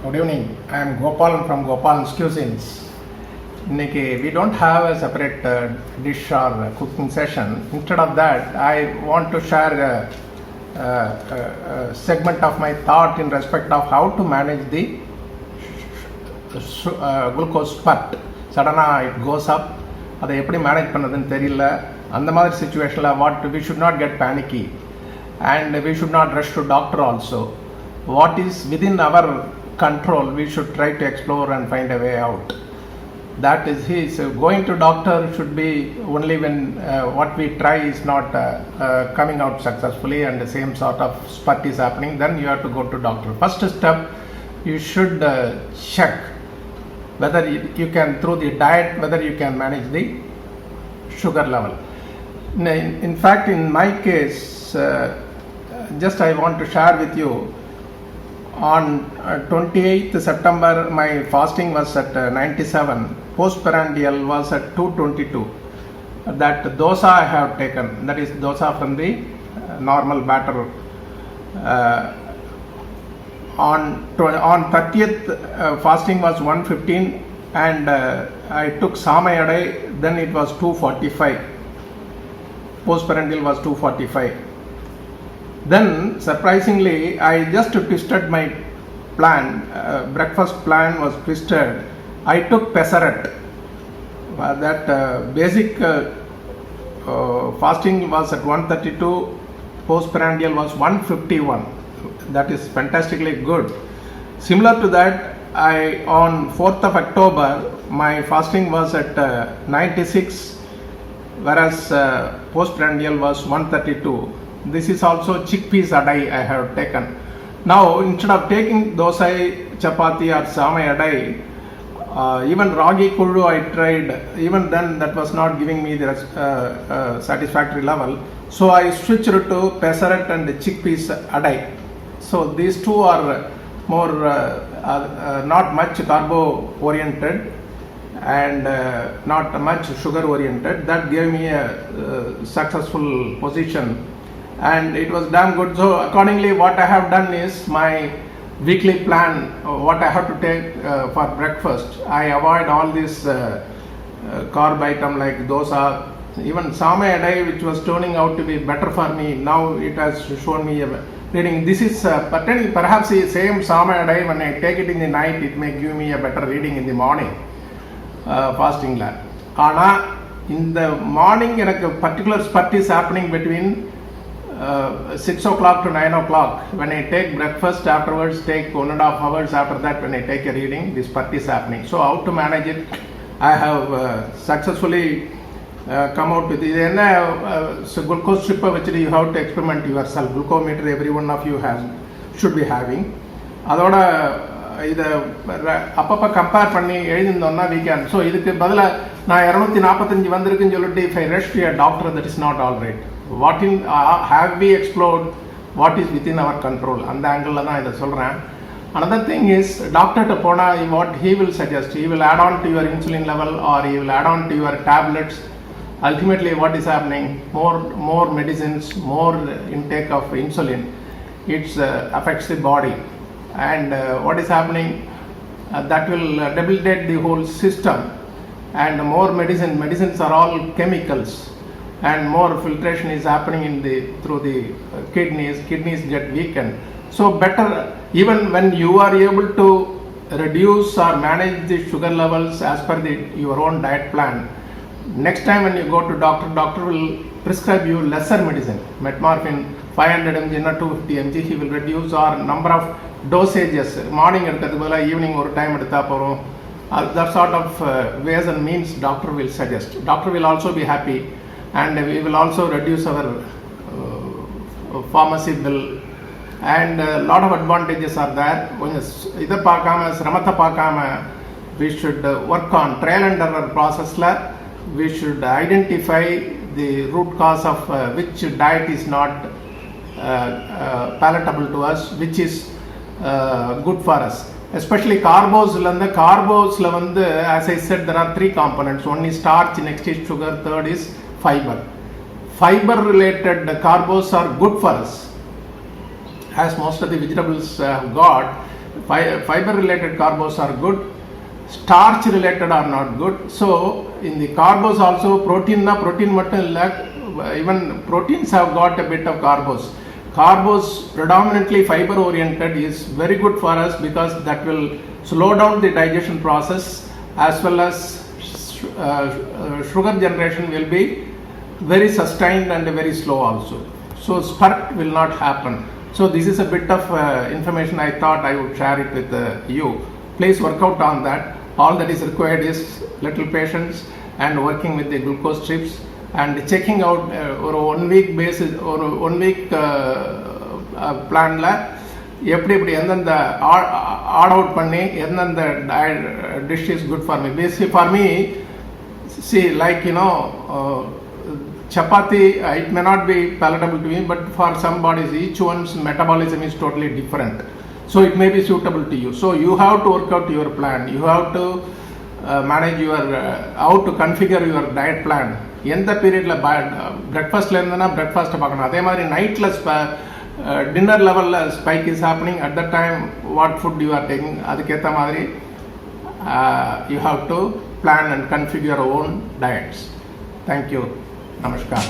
Good evening. I am Gopal from Gopal's Cuisines. We don't have a separate dish or cooking session. Instead of that, I want to share a segment of my thought in respect of how to manage the glucose spurt. Suddenly it goes up. அதை எப்படி manage பண்ணதுன்னு தெரியல. அந்த மாதிரி சிச்சுவேஷனில் we should not get panicky and we should not rush to doctor also. What is within our control, we should try to explore and find a way out. That is going to doctor should be only when what we try is not coming out successfully and the same sort of spurt is happening, then you have to go to doctor. First step, you should check whether you can, through the diet, whether you can manage the sugar level. In fact, in my case, just I want to share with you, on 28th September my fasting was at 97, postprandial was at 222. That dosa I have taken, that is dosa from the normal batter. On 30th fasting was 115 and I took samayadai, then it was 245. Postprandial was 245. Then surprisingly I just twisted my plan, breakfast plan was twisted. I took pesaret. That basic fasting was at 132, postprandial was 151. That is fantastically good. Similar to that, on 4th of October my fasting was at 96, whereas postprandial was 132. This is also chickpeas adai I have taken. Now instead of taking dosai, chapati or samai adai, even ragi kullu I tried. Even then that was not giving me the satisfactory level. So I switched to pesaret and chickpeas adai. So these two are more not much carbo oriented and not much sugar oriented. That gave me a successful position. And it was damn good. So accordingly what I have done is my weekly plan, what I have to take for breakfast. I avoid all this carb item like dosa, even samay adai, which was turning out to be better for me. Now it has shown me a reading. This is perhaps the same samay adai, when I take it in the night, it may give me a better reading in the morning fasting la. Ana in the morning a particular spurt is happening between 6 o'clock to 9 o'clock. When I take breakfast, afterwards take 1.5 hours after that, when I take a reading, this spurt is happening. So how to manage it, I have successfully come out with it. So glucose stripper which you have to experiment yourself. Glucometer every one of you should be having. அதோட இதை அப்பப்போ compare பண்ணி எழுதிருந்தோம்னா we can. So இதுக்கு பதிலாக நான் 245 வந்திருக்குன்னு சொல்லிட்டு if I rush to a doctor, that is not all right. What in have we explored what is within our control? அந்த ஆங்கிளில் தான் இதை சொல்கிறேன். Another thing is, doctor to pona, what he will suggest, he will add on to your insulin level or he will add on to your tablets. Ultimately what is happening, more medicines, more intake of insulin, it affects the body. And what is happening, that will debilitate the whole system. And more medicines are all chemicals, and more filtration is happening through the kidneys get weakened. So better, even when you are able to reduce or manage the sugar levels as per your own diet plan, next time when you go to doctor will prescribe you lesser medicine. Metformin 500 mg or 250 mg he will reduce, or number of dosages, morning எடுக்கிறதுக்கு பதிலாக evening ஒரு time எடுத்தால் போகிறோம். That sort of ways and means doctor will suggest. Doctor will also be happy, and we will also reduce our pharmacy bill, and a lot of advantages are there. இதை பார்க்காம சிரமத்தை பார்க்காம we should work on trial and error processல. We should identify the root cause of which diet is not palatable to us, which is good for us. Especially carbos வந்து, as I said, there are 3 components. One is starch, next is sugar, third is fiber. Fiber related carbos are good for us, as most of the vegetables have got. fiber related carbos are good, starch related are not good. So in the carbos also protein mattum illa, even proteins have got a bit of carbos. Carbos predominantly fiber oriented is very good for us because that will slow down the digestion process, as well as sugar generation will be very sustained and very slow also. So spurt will not happen. So this is a bit of information I thought I would share it with you. Please work out on that. All that is required is little patience and working with the glucose strips and checking out or 1 week basis or 1 week plan la எப்படி எந்தெந்த add out பண்ணி எந்தெந்த dish is good for me. Basically for me, see, like chapati, it may not be palatable to me, but for some bodies each one's metabolism is totally different, so it may be suitable to you. So you have to work out your plan. You have to manage your how to configure your diet plan. எந்த பீரியட்ல பிரேக்ஃபாஸ்ட்ல இருந்தனா breakfast பார்க்கணும். அதே மாதிரி நைட்ல dinner level spike is happening. At that time what food you are taking, aduketa madri you have to plan and configure your own diets. Thank you. Namaskar.